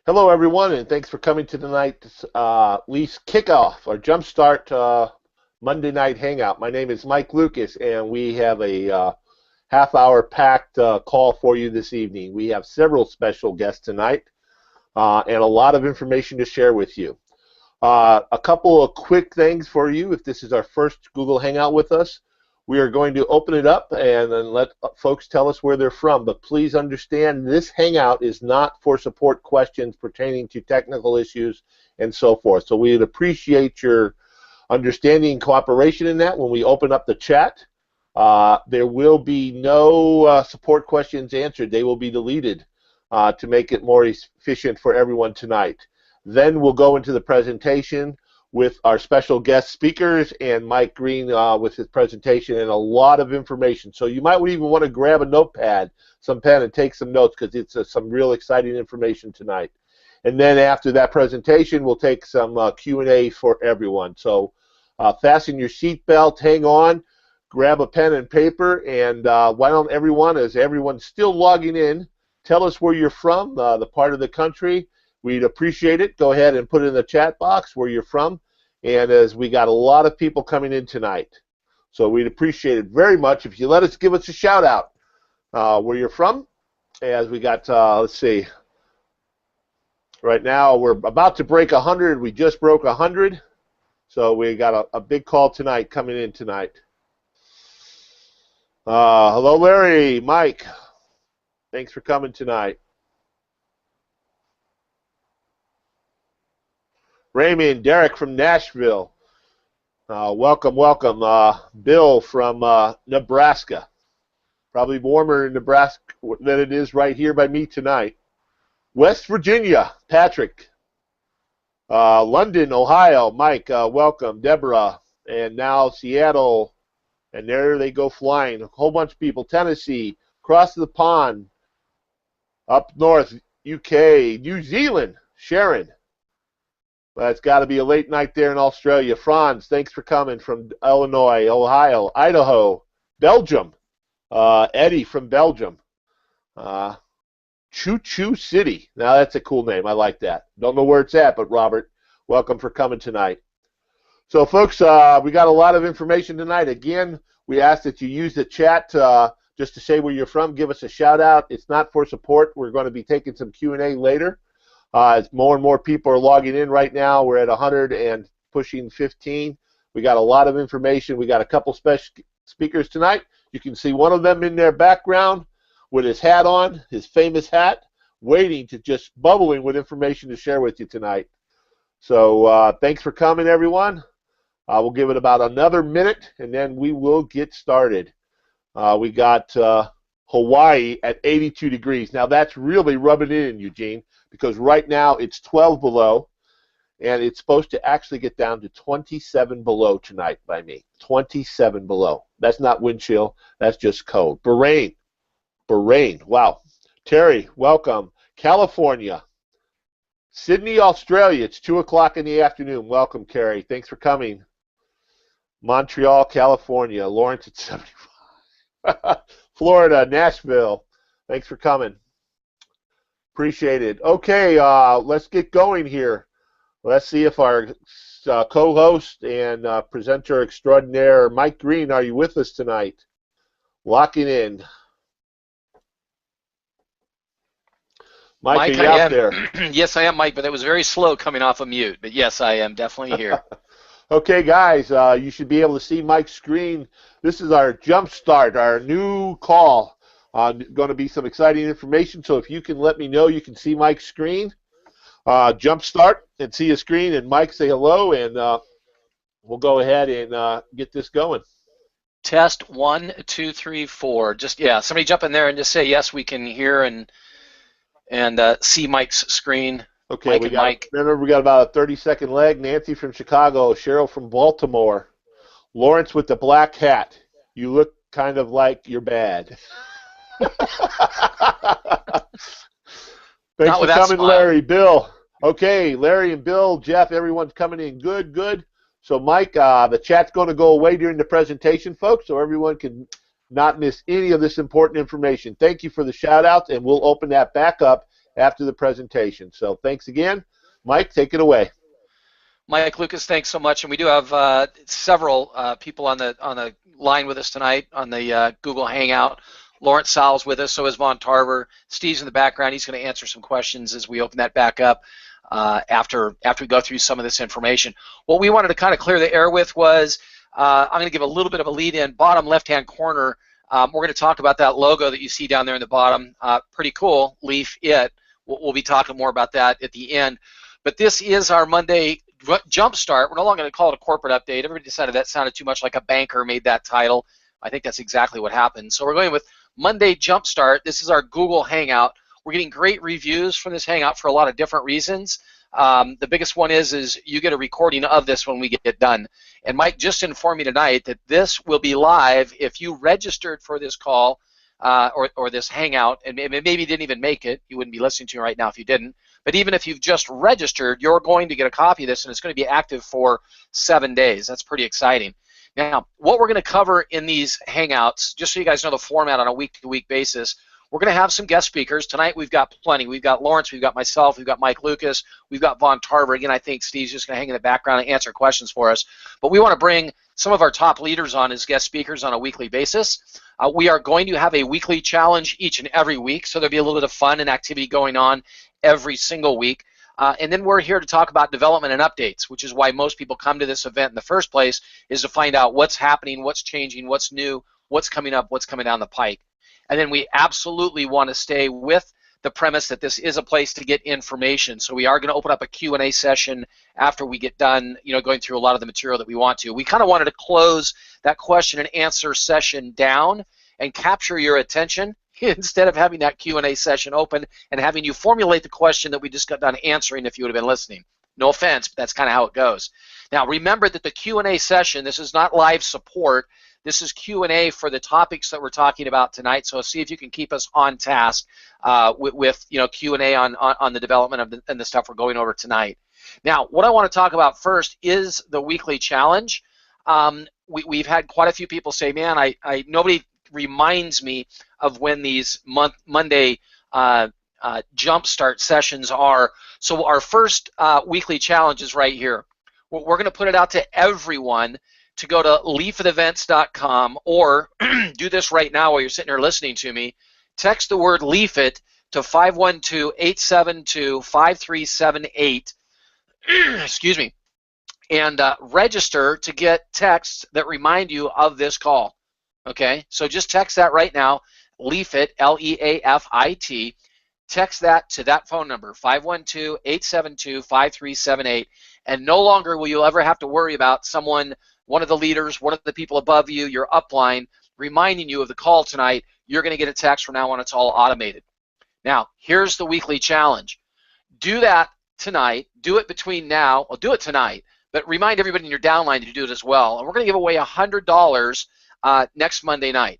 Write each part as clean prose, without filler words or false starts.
Hello, everyone, and thanks for coming to tonight's Leafs kickoff or jumpstart Monday night hangout. My name is Mike Lucas, and we have a half-hour packed call for you this evening. We have several special guests tonight and a lot of information to share with you. A couple of quick things for you. If this is our first Google Hangout with us, we are going to open it up and then let folks tell us where they're from. But please understand, this Hangout is not for support questions pertaining to technical issues and so forth. So we'd appreciate your understanding and cooperation in that when we open up the chat. There will be no support questions answered. They will be deleted to make it more efficient for everyone tonight. Then we'll go into the presentation with our special guest speakers and Mike Green with his presentation and a lot of information. So you might even want to grab a notepad, some pen, and take some notes because it's some real exciting information tonight. And then after that presentation, we'll take some Q&A for everyone. So fasten your seatbelt, hang on, grab a pen and paper, and why don't everyone, as everyone's still logging in, tell us where you're from, the part of the country. We'd appreciate it. Go ahead and put it in the chat box where you're from. And as we got a lot of people coming in tonight, so we'd appreciate it very much if you give us a shout out where you're from. As we got, let's see, right now we're about to break 100. We just broke 100. So we got a big call tonight coming in tonight. Hello, Larry, Mike. Thanks for coming tonight. Raymond, Derek from Nashville. Welcome, welcome. Bill from Nebraska. Probably warmer in Nebraska than it is right here by me tonight. West Virginia, Patrick. London, Ohio, Mike, welcome. Deborah. And now Seattle. And there they go flying. A whole bunch of people. Tennessee, across the pond. Up north, UK, New Zealand, Sharon. Well, it's got to be a late night there in Australia. Franz, thanks for coming from Illinois, Ohio, Idaho, Belgium. Eddie from Belgium. Choo Choo City. Now, that's a cool name. I like that. Don't know where it's at, but Robert, welcome for coming tonight. So, folks, we got a lot of information tonight. Again, we ask that you use the chat just to say where you're from. Give us a shout-out. It's not for support. We're going to be taking some Q&A later. As more and more people are logging in right now, we're at 100 and pushing 15. We got a lot of information. We got a couple special speakers tonight. You can see one of them in their background with his hat on, his famous hat, waiting to just bubbling with information to share with you tonight. So thanks for coming, everyone. We'll give it about another minute, and then we will get started. We got Hawaii at 82 degrees. Now, that's really rubbing it in, Eugene, because right now it's 12 below, and it's supposed to actually get down to 27 below tonight by me. 27 below. That's not wind chill. That's just cold. Bahrain. Wow. Terry, welcome. California. Sydney, Australia. It's 2 o'clock in the afternoon. Welcome, Carrie. Thanks for coming. Montreal, California. Lawrence at 75. Florida, Nashville. Thanks for coming. Appreciate it. Okay, let's get going here. Let's see if our co-host and presenter extraordinaire, Mike Green, are you with us tonight? Locking in. Mike, are you out there? Yes, I am, Mike, but it was very slow coming off of mute. But yes, I am definitely here. Okay, guys, you should be able to see Mike's screen. This is our jump start, our new call. Going to be some exciting information, so if you can let me know you can see Mike's screen, jump start and see his screen, and Mike say hello, and we'll go ahead and get this going. Test 1, 2, 3, 4. Just somebody jump in there and just say yes, we can hear and see Mike's screen. Okay, Mike Mike. Remember, we got about a 30-second leg. Nancy from Chicago, Cheryl from Baltimore, Lawrence with the black hat. You look kind of like you're bad. Thanks for coming, Larry. Bill. Okay, Larry and Bill, Jeff, everyone's coming in good. So, Mike, the chat's going to go away during the presentation, folks, so everyone can not miss any of this important information. Thank you for the shout-outs, and we'll open that back up after the presentation. So thanks again. Mike, take it away. Mike Lucas, thanks so much. And we do have several people on the line with us tonight on the Google Hangout. Lawrence Sal's with us, so is Von Tarver. Steve's in the background. He's going to answer some questions as we open that back up after we go through some of this information. What we wanted to kind of clear the air with was, I'm going to give a little bit of a lead in. Bottom left-hand corner, we're going to talk about that logo that you see down there in the bottom. Pretty cool, Leafit. We'll be talking more about that at the end. But this is our Monday Jumpstart. We're no longer going to call it a corporate update. Everybody decided that sounded too much like a banker made that title. I think that's exactly what happened. So we're going with Monday Jumpstart. This is our Google Hangout. We're getting great reviews from this Hangout for a lot of different reasons. The biggest one is you get a recording of this when we get it done. And Mike just informed me tonight that this will be live if you registered for this call or this Hangout, and maybe you didn't even make it. You wouldn't be listening to it right now if you didn't. But even if you've just registered, you're going to get a copy of this, and it's going to be active for 7 days. That's pretty exciting. Now, what we're going to cover in these Hangouts, just so you guys know the format on a week-to-week basis, we're going to have some guest speakers. Tonight we've got plenty. We've got Lawrence, we've got myself, we've got Mike Lucas, we've got Von Tarver. Again, I think Steve's just going to hang in the background and answer questions for us. But we want to bring some of our top leaders on as guest speakers on a weekly basis. We are going to have a weekly challenge each and every week, so there'll be a little bit of fun and activity going on every single week. And then we're here to talk about development and updates, which is why most people come to this event in the first place, is to find out what's happening, what's changing, what's new, what's coming up, what's coming down the pike. And then we absolutely want to stay with the premise that this is a place to get information. So we are going to open up a Q&A session after we get done, going through a lot of the material that we want to. We kind of wanted to close that question and answer session down and capture your attention instead of having that Q&A session open and having you formulate the question that we just got done answering if you would have been listening. No offense, but that's kind of how it goes. Now, remember that the Q&A session, this is not live support. This is Q&A for the topics that we're talking about tonight. So see if you can keep us on task with Q&A on the development and the stuff we're going over tonight. Now, what I want to talk about first is the weekly challenge. We've had quite a few people say, man, nobody reminds me of when these Monday jumpstart sessions are. So our first weekly challenge is right here. We're going to put it out to everyone to go to leafitevents.com, or do this right now while you're sitting here listening to me. Text the word Leafit to 512-872-5378. Excuse me. And register to get texts that remind you of this call. Okay, so just text that right now, Leafit, L-E-A-F-I-T. Text that to that phone number, 512-872-5378, and no longer will you ever have to worry about someone, one of the leaders, one of the people above you, your upline, reminding you of the call tonight. You're going to get a text from now on. It's all automated. Now, here's the weekly challenge. Do that tonight. Do it between now. Well, do it tonight, but remind everybody in your downline to do it as well. And we're going to give away $100 next Monday night.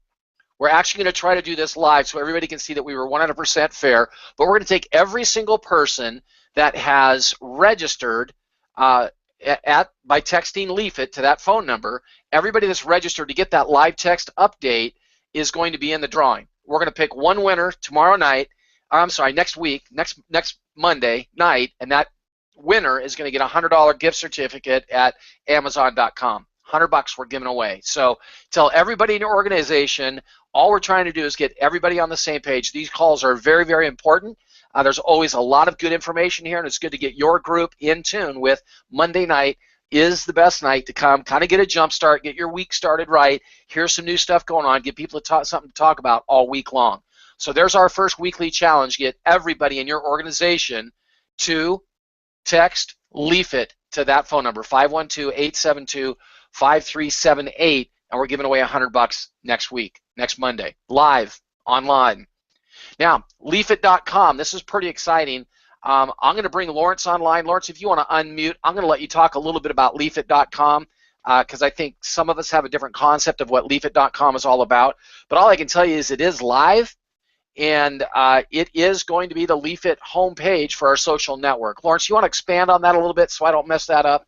We're actually going to try to do this live so everybody can see that we were 100% fair, but we're going to take every single person that has registered by texting Leafit to that phone number. Everybody that's registered to get that live text update is going to be in the drawing. We're going to pick one winner tomorrow night, next week, next Monday night, and that winner is going to get a $100 gift certificate at Amazon.com. $100 we're giving away. So tell everybody in your organization. All we're trying to do is get everybody on the same page. These calls are very, very important. There's always a lot of good information here, and it's good to get your group in tune with Monday night is the best night to come, kind of get a jump start, get your week started right. Here's some new stuff going on. Get people something to talk about all week long. So there's our first weekly challenge. Get everybody in your organization to text Leafit to that phone number, 512-872-5378, and we're giving away $100 next week, next Monday, live, online. Now, Leafit.com, this is pretty exciting. I'm going to bring Lawrence online. Lawrence, if you want to unmute, I'm going to let you talk a little bit about Leafit.com because I think some of us have a different concept of what Leafit.com is all about. But all I can tell you is it is live, and it is going to be the Leafit homepage for our social network. Lawrence, you want to expand on that a little bit so I don't mess that up?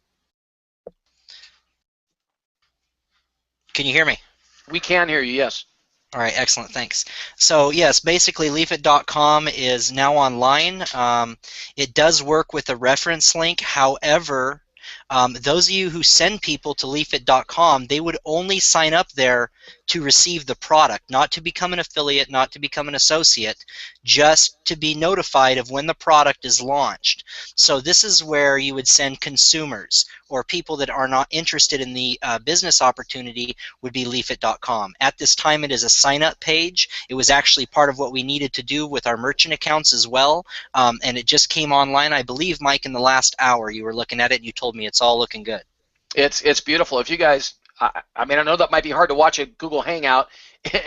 Can you hear me? We can hear you, yes. All right, excellent, thanks. So yes, basically Leafit.com is now online. It does work with a reference link. However, those of you who send people to Leafit.com, they would only sign up there to receive the product, not to become an affiliate, not to become an associate, just to be notified of when the product is launched. So this is where you would send consumers or people that are not interested in the business opportunity would be Leafit.com. At this time, it is a sign-up page. It was actually part of what we needed to do with our merchant accounts as well, and it just came online, I believe, Mike, in the last hour. You were looking at it, and you told me it's all looking good. It's beautiful. If you guys, I mean, I know that might be hard to watch a Google Hangout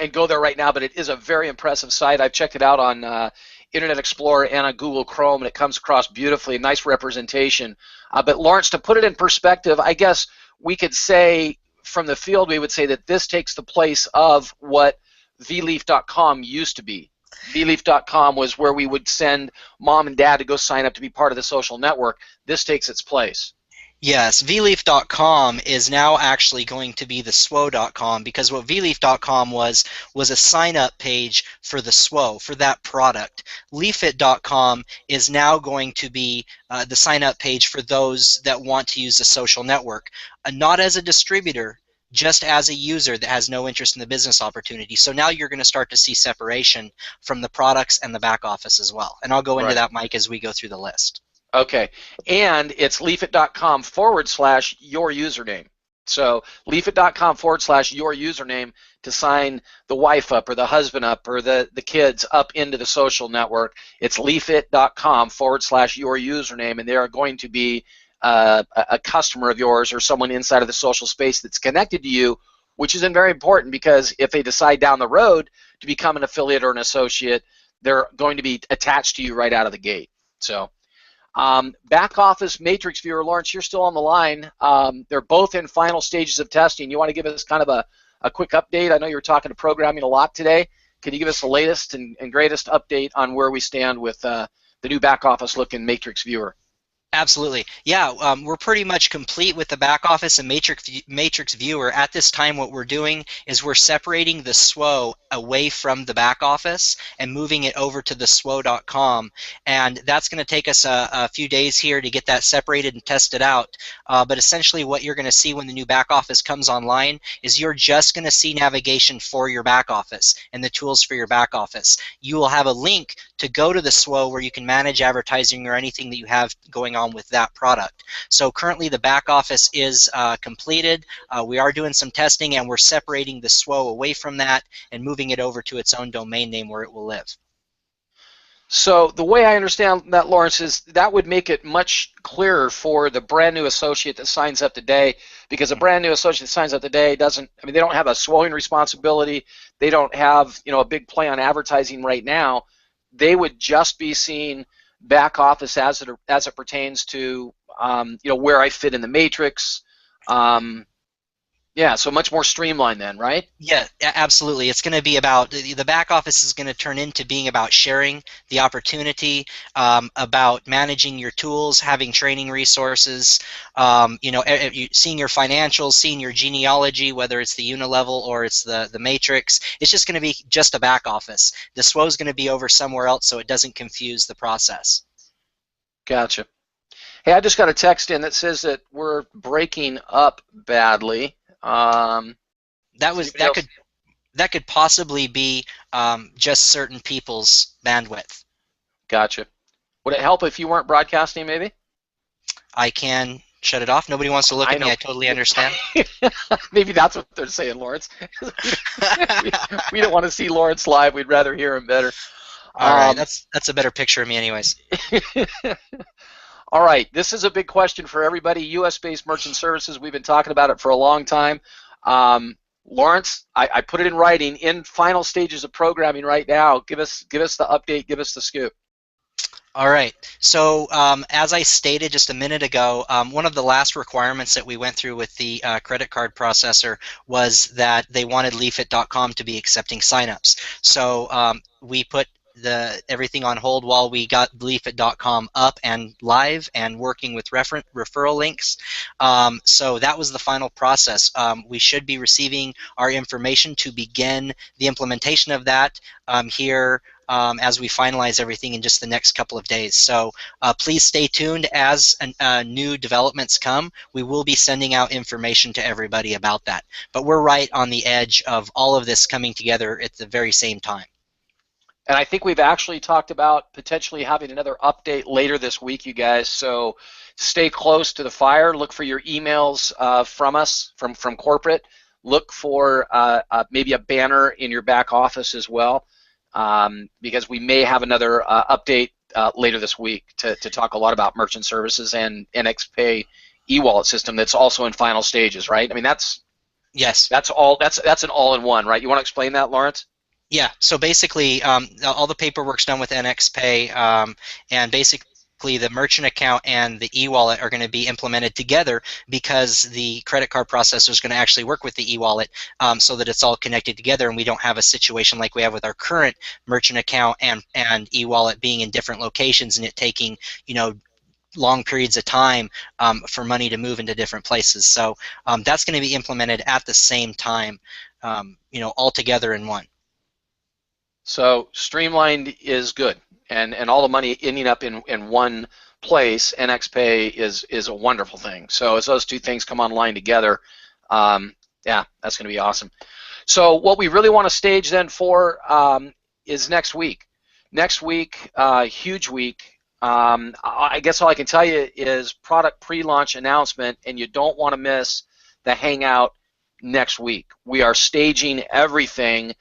and go there right now, but it is a very impressive site. I've checked it out on Internet Explorer and on Google Chrome, and it comes across beautifully. Nice representation. But Lawrence, to put it in perspective, I guess we could say from the field, we would say that this takes the place of what vleaf.com used to be. vleaf.com was where we would send mom and dad to go sign up to be part of the social network. This takes its place. Yes, vleaf.com is now actually going to be the SWO.com, because what vleaf.com was a sign-up page for the SWO, for that product. Leafit.com is now going to be the sign-up page for those that want to use the social network, not as a distributor, just as a user that has no interest in the business opportunity. So now you're going to start to see separation from the products and the back office as well. And I'll go into that, Mike, as we go through the list. Okay, and it's leafit.com/your username. So leafit.com/your username to sign the wife up or the husband up or the kids up into the social network. It's leafit.com/your username, and they are going to be a customer of yours or someone inside of the social space that's connected to you, which is very important, because if they decide down the road to become an affiliate or an associate, they're going to be attached to you right out of the gate. So. Back office matrix viewer, Lawrence, you're still on the line. They're both in final stages of testing. You want to give us kind of a quick update? I know you were talking to programming a lot today. Can you give us the latest and greatest update on where we stand with the new back office looking matrix viewer? Absolutely. Yeah, we're pretty much complete with the back office and matrix viewer. At this time, what we're doing is we're separating the SWO away from the back office and moving it over to the SWO.com. And that's going to take us a few days here to get that separated and tested out. But essentially what you're going to see when the new back office comes online is you're just going to see navigation for your back office and the tools for your back office. You will have a link to go to the SWO where you can manage advertising or anything that you have going on with that product. So currently the back office is completed. We are doing some testing, and we're separating the SWO away from that and moving it over to its own domain name where it will live. So the way I understand that, Lawrence, is that would make it much clearer for the brand new associate that signs up today, because a brand new associate that signs up today doesn't, I mean, they don't have a SWOing responsibility. They don't have, a big play on advertising right now. They would just be seeing back office as it pertains to where I fit in the matrix. Yeah, so much more streamlined then, right? Yeah, absolutely. It's going to be about, the back office is going to turn into being about sharing the opportunity, about managing your tools, having training resources, seeing your financials, seeing your genealogy, whether it's the unilevel or it's the matrix. It's just going to be just a back office. The SWO is going to be over somewhere else, so it doesn't confuse the process. Gotcha. Hey, I just got a text in that says that we're breaking up badly. That could possibly be just certain people's bandwidth. Gotcha. Would it help if you weren't broadcasting, maybe? I can shut it off. Nobody wants to look at me. I totally understand. Maybe that's what they're saying, Lawrence. We don't want to see Lawrence live. We'd rather hear him better. All right, that's a better picture of me anyways. All right, this is a big question for everybody. U.S.-based merchant services, we've been talking about it for a long time. Lawrence, I put it in writing, in final stages of programming right now. Give us the update, give us the scoop. All right, so as I stated just a minute ago, one of the last requirements that we went through with the credit card processor was that they wanted Leafit.com to be accepting signups. So we put everything on hold while we got Leafit.com up and live and working with referral links. So that was the final process. We should be receiving our information to begin the implementation of that here as we finalize everything in just the next couple of days. So please stay tuned as new developments come. We will be sending out information to everybody about that. But we're right on the edge of all of this coming together at the very same time. And I think we've actually talked about potentially having another update later this week, you guys. So stay close to the fire. Look for your emails from us, from corporate. Look for maybe a banner in your back office as well, because we may have another update later this week to talk a lot about merchant services and NXPay e-wallet system that's also in final stages, right? I mean, that's an all-in-one, right? You want to explain that, Lawrence? Yeah, so basically all the paperwork's done with NXPay, and basically the merchant account and the e-wallet are going to be implemented together because the credit card processor is going to actually work with the e-wallet so that it's all connected together, and we don't have a situation like we have with our current merchant account and e-wallet being in different locations and it taking, long periods of time for money to move into different places. So that's going to be implemented at the same time, all together in one. So streamlined is good, and all the money ending up in one place, NXPay is a wonderful thing. So as those two things come online together, yeah, that's going to be awesome. So what we really want to stage then for is next week. Next week, huge week. I guess all I can tell you is product pre-launch announcement, and you don't want to miss the Hangout next week. We are staging everything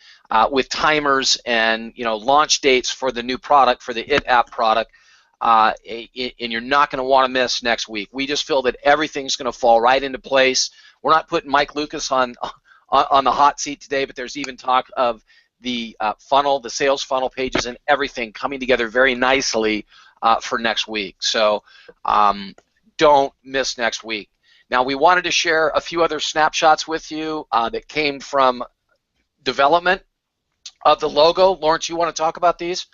with timers and launch dates for the new product, for the IT app product, and you're not going to want to miss next week. We just feel that everything's going to fall right into place. We're not putting Mike Lucas on the hot seat today, but there's even talk of the funnel, the sales funnel pages, and everything coming together very nicely for next week. So don't miss next week. Now, we wanted to share a few other snapshots with you that came from development of the logo. Lawrence, you want to talk about these?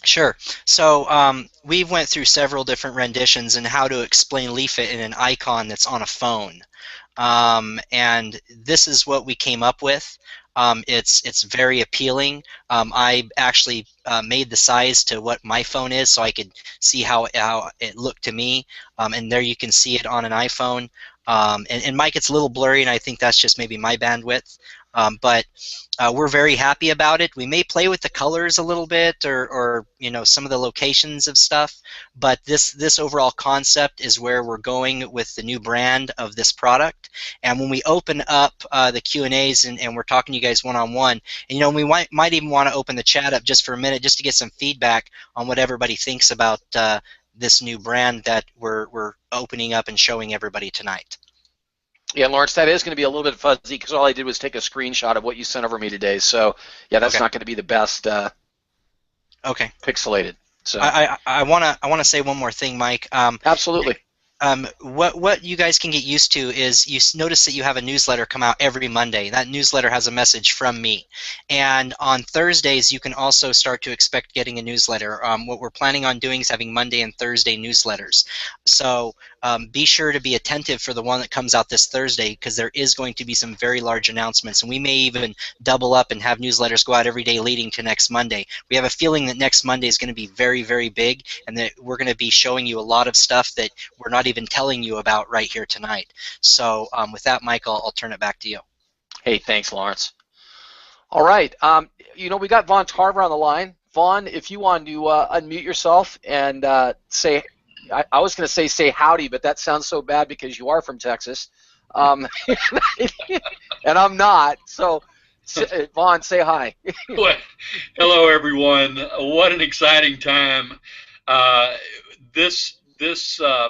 Sure. So we went through several different renditions and how to explain Leafit in an icon that's on a phone. And this is what we came up with. It's very appealing. I actually made the size to what my phone is so I could see how it looked to me. And there you can see it on an iPhone. And Mike, it's a little blurry, and I think that's just maybe my bandwidth. But we're very happy about it. We may play with the colors a little bit, or some of the locations of stuff. But this overall concept is where we're going with the new brand of this product. And when we open up the Q&As and we're talking to you guys one-on-one, and we might even want to open the chat up just for a minute, just to get some feedback on what everybody thinks about this new brand that we're opening up and showing everybody tonight. Yeah, Lawrence, that is going to be a little bit fuzzy because all I did was take a screenshot of what you sent over me today. So, yeah, that's not going to be the best pixelated. So I want to say one more thing, Mike. Absolutely. What you guys can get used to is you notice that you have a newsletter come out every Monday. That newsletter has a message from me. And on Thursdays, you can also start to expect getting a newsletter. What we're planning on doing is having Monday and Thursday newsletters. So be sure to be attentive for the one that comes out this Thursday, because there is going to be some very large announcements. And we may even double up and have newsletters go out every day leading to next Monday. We have a feeling that next Monday is going to be very, very big, and that we're going to be showing you a lot of stuff that we're not even telling you about right here tonight. So with that, Mike, I'll turn it back to you. Hey, thanks, Lawrence. All right. We got Vaughn Tarver on the line. Vaughn, if you want to unmute yourself and say, I was going to say howdy, but that sounds so bad because you are from Texas. And I'm not. So, Vaughn, say hi. Well, hello, everyone. What an exciting time. This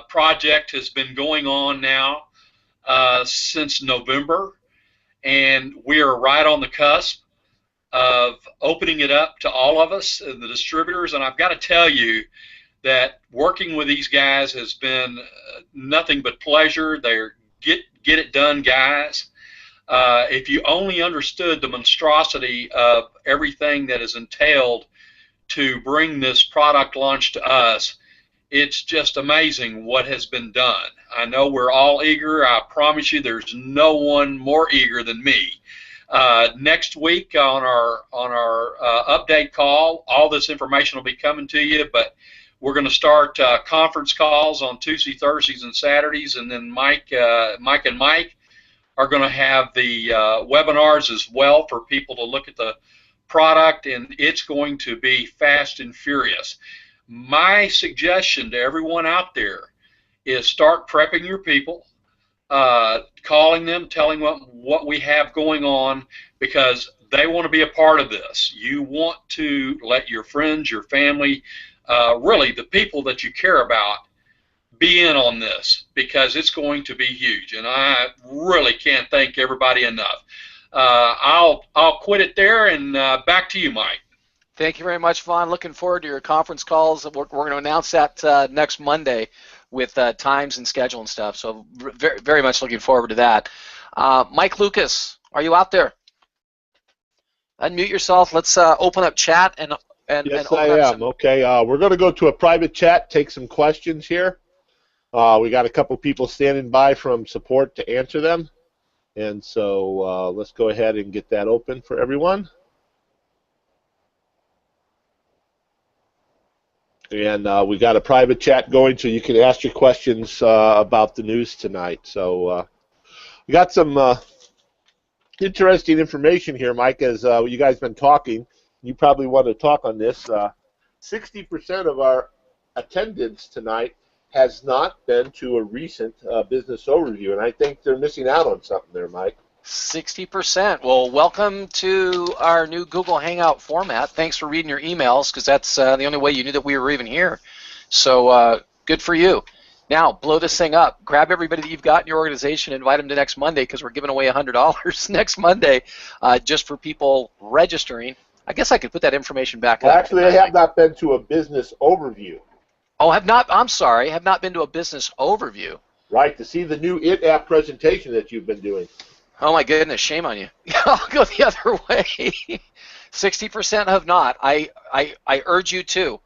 project has been going on now since November, and we are right on the cusp of opening it up to all of us, the distributors. And I've got to tell you that working with these guys has been nothing but pleasure. They're get it done guys. If you only understood the monstrosity of everything that is entailed to bring this product launch to us, it's just amazing what has been done. I know we're all eager. I promise you there's no one more eager than me. Next week on our update call, all this information will be coming to you, but we're going to start conference calls on Tuesday, Thursdays, and Saturdays, and then Mike and Mike are going to have the webinars as well for people to look at the product, and it's going to be fast and furious. My suggestion to everyone out there is start prepping your people, calling them, telling them what we have going on, because they want to be a part of this. You want to let your friends, your family, really the people that you care about, be in on this, because it's going to be huge, and I really can't thank everybody enough. I'll quit it there, and back to you, Mike. Thank you very much, Vaughn. Looking forward to your conference calls. We're going to announce that next Monday with times and schedule and stuff. So very, very much looking forward to that. Mike Lucas, are you out there? Unmute yourself. Let's open up chat and yes, I am. Okay, we're going to go to a private chat, take some questions here. We got a couple people standing by from support to answer them, and so let's go ahead and get that open for everyone. And we got a private chat going, so you can ask your questions about the news tonight. So we got some interesting information here, Mike, as you guys have been talking. You probably want to talk on this. 60% of our attendance tonight has not been to a recent business overview, and I think they're missing out on something there, Mike. 60%. Well, welcome to our new Google Hangout format. Thanks for reading your emails, because that's the only way you knew that we were even here. So good for you. Now, blow this thing up. Grab everybody that you've got in your organization, invite them to next Monday, because we're giving away $100 next Monday just for people registering. I guess I could put that information back up. Actually, I have not been to a business overview. Oh, I'm sorry. Have not been to a business overview. Right, to see the new IT app presentation that you've been doing. Oh my goodness, shame on you. I'll go the other way. 60% have not. I urge you to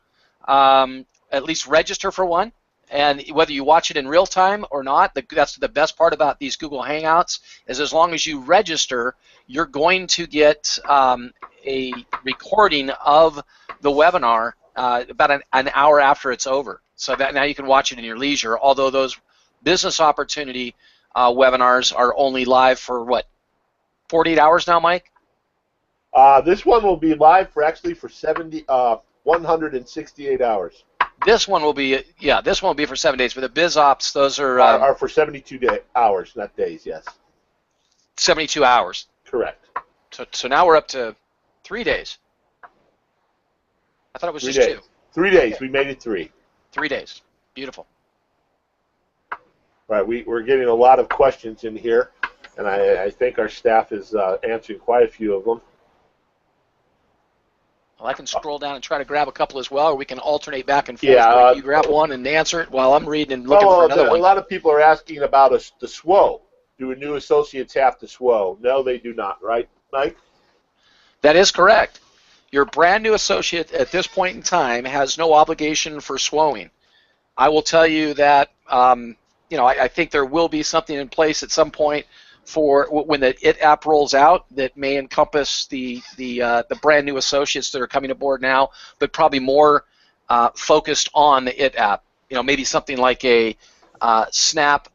at least register for one, and whether you watch it in real time or not, that's the best part about these Google Hangouts, is as long as you register, you're going to get a recording of the webinar about an hour after it's over. So that now you can watch it in your leisure, although those business opportunity webinars are only live for, what, 48 hours now, Mike? This one will be live for 168 hours. This one will be, yeah, this one will be for 7 days, but the Biz Ops, those are for 72 hours, not days, yes. 72 hours. Correct. So now we're up to 3 days. I thought it was just 2. 3 days. We made it 3. 3 days. Beautiful. Right, we're getting a lot of questions in here, and I think our staff is answering quite a few of them. Well, I can scroll down and try to grab a couple as well, or we can alternate back and forth. Yeah, you grab one and answer it while I'm reading and looking for another one. A lot of people are asking about the SWO. Do new associates have to SWO? No, they do not, right, Mike? That is correct. Your brand new associate at this point in time has no obligation for SWOing. I will tell you that I think there will be something in place at some point for when the IT app rolls out that may encompass the brand new associates that are coming aboard now, but probably more focused on the IT app. Maybe something like a snap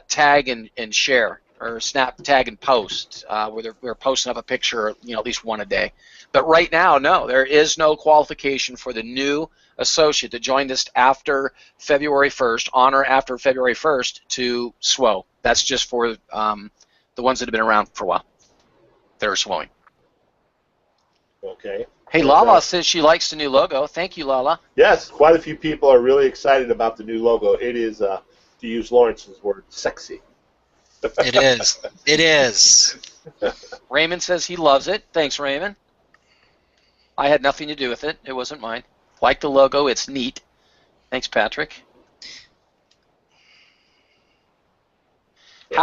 tag and share, or snap tag and post, where they're posting up a picture, at least one a day. But right now, no, there is no qualification for the new associate to join this after February 1st, on or after February 1st, to SWO. That's just for the ones that have been around for a while. They're SWOing. Okay. Hey, Lala says she likes the new logo. Thank you, Lala. Yes, quite a few people are really excited about the new logo. It is, to use Lawrence's word, sexy. It is. It is. Raymond says he loves it. Thanks, Raymond. I had nothing to do with it. It wasn't mine. Like the logo. It's neat. Thanks, Patrick.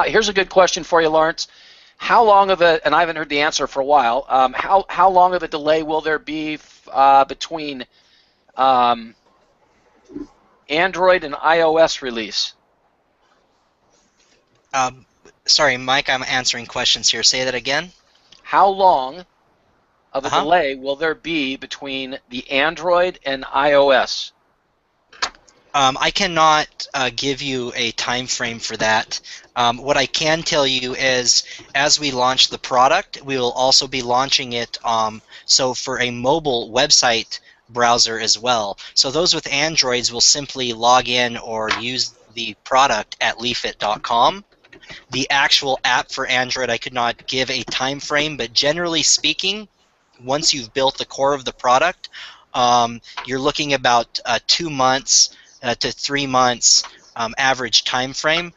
Here's a good question for you, Lawrence. How long of a, and I haven't heard the answer for a while, how long of a delay will there be between Android and iOS release? Sorry, Mike, I'm answering questions here. Say that again. How long of a Uh-huh. delay will there be between the Android and iOS? I cannot give you a time frame for that. What I can tell you is, as we launch the product, we will also be launching it so for a mobile website browser as well. So those with Androids will simply log in or use the product at leafit.com. The actual app for Android, I could not give a time frame, but generally speaking, once you've built the core of the product, you're looking about 2 months to 3 months average time frame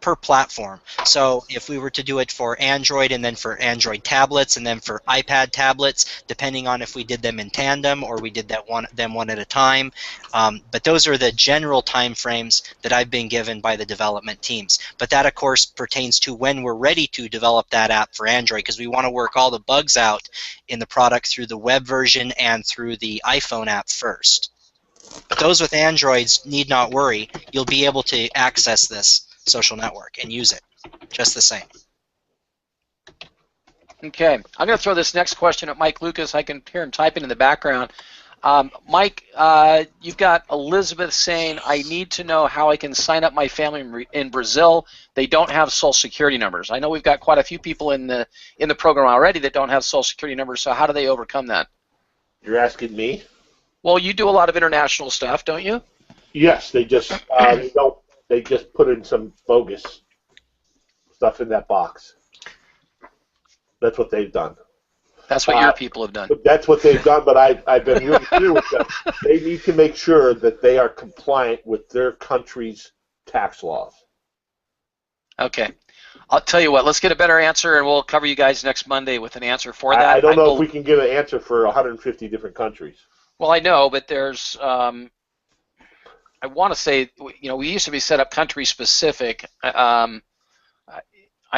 per platform. So if we were to do it for Android and then for Android tablets and then for iPad tablets, depending on if we did them in tandem or we did them one at a time. But those are the general time frames that I've been given by the development teams. But that, of course, pertains to when we're ready to develop that app for Android, because we want to work all the bugs out in the product through the web version and through the iPhone app first. But those with Androids need not worry. You'll be able to access this social network and use it just the same. Okay, I'm going to throw this next question at Mike Lucas. I can hear him typing in the background. Mike, you've got Elizabeth saying, I need to know how I can sign up my family in Brazil. They don't have Social Security numbers. I know we've got quite a few people in the program already that don't have Social Security numbers, so how do they overcome that? You're asking me? Well, you do a lot of international stuff, don't you? Yes, they just they just put in some bogus stuff in that box. That's what they've done. That's what your people have done. That's what they've done, but I've been really clear with them. They need to make sure that they are compliant with their country's tax laws. Okay. I'll tell you what, let's get a better answer, and we'll cover you guys next Monday with an answer for that. I don't know if we can get an answer for 150 different countries. Well, I know, but there's, I want to say, we used to be set up country specific. I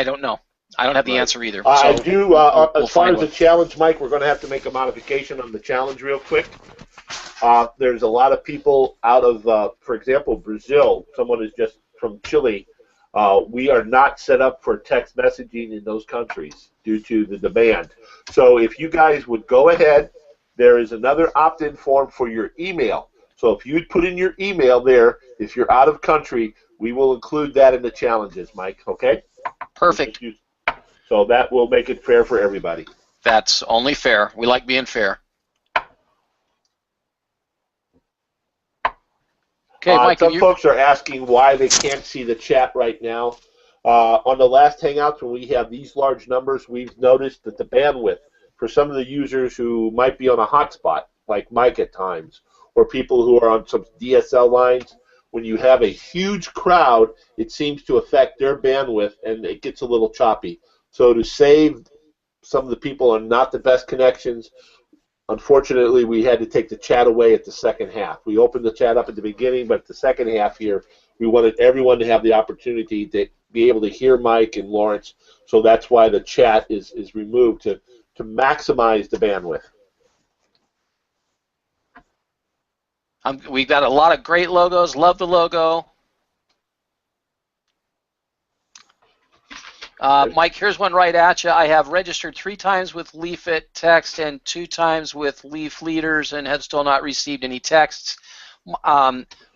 don't know. I don't have the answer either. I do. As far as the challenge, Mike, we're going to have to make a modification on the challenge real quick. There's a lot of people out of, for example, Brazil. Someone is just from Chile. We are not set up for text messaging in those countries due to the demand. So if you guys would go ahead, there is another opt-in form for your email. So if you put in your email there, if you're out of country, we will include that in the challenges, Mike, okay? Perfect. So that will make it fair for everybody. That's only fair. We like being fair. Okay, Mike. Some folks are asking why they can't see the chat right now. On the last Hangouts, when we have these large numbers, we've noticed that the bandwidth for some of the users who might be on a hotspot, like Mike at times, or people who are on some DSL lines, when you have a huge crowd, it seems to affect their bandwidth, and it gets a little choppy. So to save some of the people on not the best connections, unfortunately, we had to take the chat away at the second half. We opened the chat up at the beginning, but the second half here, we wanted everyone to have the opportunity to be able to hear Mike and Lawrence, so that's why the chat is removed to maximize the bandwidth. We've got a lot of great logos. Love the logo. Mike, here's one right at you. I have registered 3 times with Leafit text and 2 times with Leaf Leaders and have still not received any texts.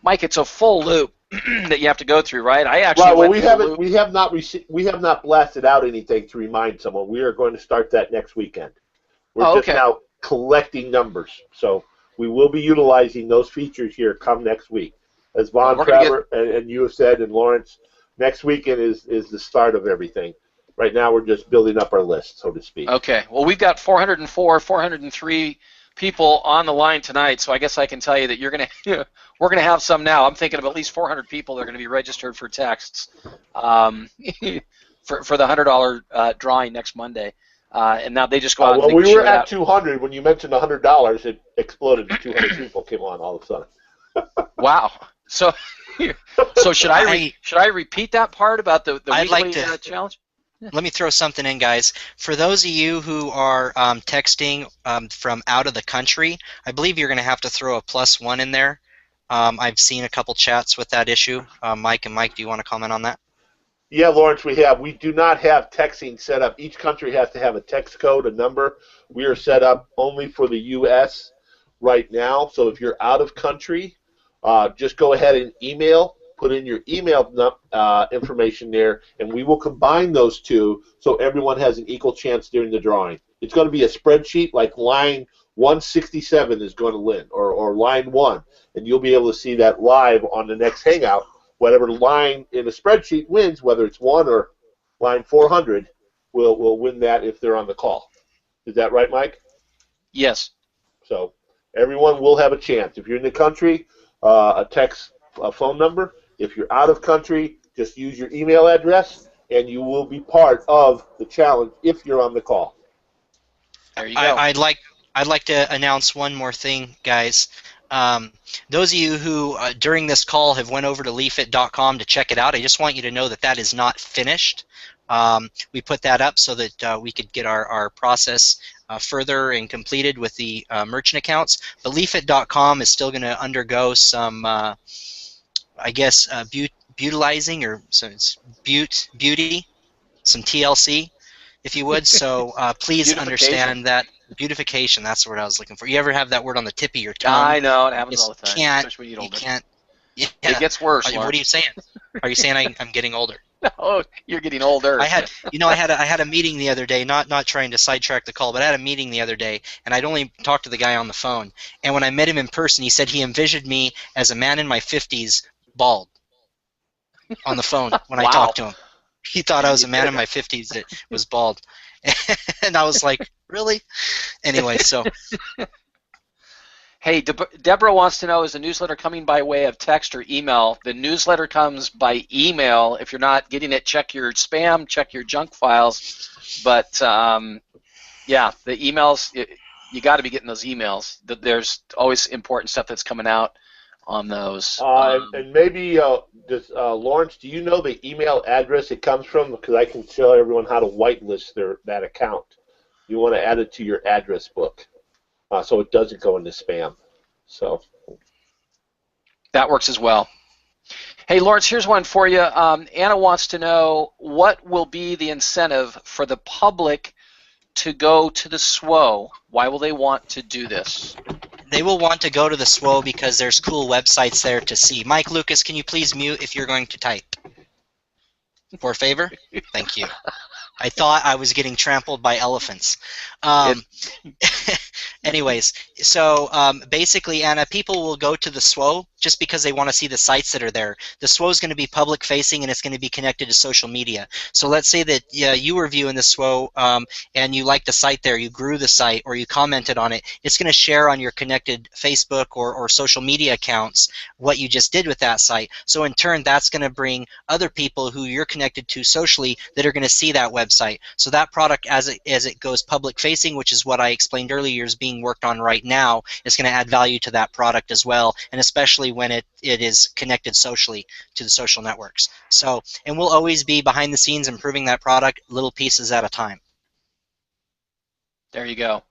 Mike, it's a full loop that you have to go through, right? I actually we have not blasted out anything to remind someone. We are going to start that next weekend. We're just now collecting numbers, so we will be utilizing those features here come next week. As Von, Trevor, and you have said, and Lawrence, next weekend is the start of everything. Right now, we're just building up our list, so to speak. Okay. Well, we've got 403 people on the line tonight, so I guess I can tell you that we're gonna have some now. I'm thinking of at least 400 people that are going to be registered for texts for the $100 drawing next Monday. And now they just go out. Well, we were at 200 when you mentioned $100. It exploded. 200 people came on all of a sudden. Wow. So should I repeat that part about the weekly challenge? let me throw something in, guys. For those of you who are texting from out of the country, I believe you're going to have to throw a +1 in there. I've seen a couple chats with that issue. Mike, do you want to comment on that? Yeah, Lawrence, we have. We do not have texting set up. Each country has to have a text code, a number. We are set up only for the U.S. right now. So if you're out of country, just go ahead and put in your email information there, and we will combine those two so everyone has an equal chance during the drawing. It's going to be a spreadsheet like line 167 is going to win, or line 1, and you'll be able to see that live on the next Hangout. Whatever line in a spreadsheet wins, whether it's 1 or line 400, will win that if they're on the call. Is that right, Mike? Yes. So everyone will have a chance. If you're in the country, a phone number. If you're out of country, just use your email address, and you will be part of the challenge if you're on the call. There you go. I'd like to announce one more thing, guys. Those of you who during this call have went over to leafit.com to check it out, I just want you to know that that is not finished. We put that up so that we could get our process further and completed with the merchant accounts. But leafit.com is still going to undergo some, I guess, beautilizing, or so it's beauty, some TLC, if you would. So please understand that. Beautification, that's the word I was looking for. You ever have that word on the tip of your tongue? I know, it happens all the time. Especially when you get older. Can't. Yeah. It gets worse. What are you saying? Are you saying I'm getting older? No, you're getting older. I had a meeting the other day, not trying to sidetrack the call, but I had a meeting the other day, and I'd only talked to the guy on the phone. And when I met him in person, he said he envisioned me as a man in my 50s, bald, on the phone when I talked to him. He thought I was a man in my 50s that was bald. And I was like, really? Anyway, so. Hey, Deborah wants to know, is the newsletter coming by way of text or email? The newsletter comes by email. If you're not getting it, check your spam, check your junk files. But, yeah, the emails, you got to be getting those emails. There's always important stuff that's coming out on those. And maybe, Lawrence, do you know the email address it comes from? Because I can show everyone how to whitelist that account. You want to add it to your address book so it doesn't go into spam. So that works as well. Hey, Lawrence, here's one for you. Anna wants to know, what will be the incentive for the public to go to the SWO? Why will they want to do this? They will want to go to the SWO because there's cool websites there to see. Mike Lucas, can you please mute if you're going to type? For a favor? Thank you. I thought I was getting trampled by elephants. Anyways, so basically, Anna, people will go to the SWO just because they want to see the sites that are there. The SWO is going to be public facing and it's going to be connected to social media. So let's say that you were viewing the SWO and you liked the site there, you grew the site, or you commented on it. It's going to share on your connected Facebook or social media accounts what you just did with that site. So in turn, that's going to bring other people who you're connected to socially that are going to see that website. So that product, as it goes public facing, which is what I explained earlier is being worked on right now, is going to add value to that product as well, and especially when it is connected socially to the social networks. So, and we'll always be behind the scenes improving that product little pieces at a time. There you go.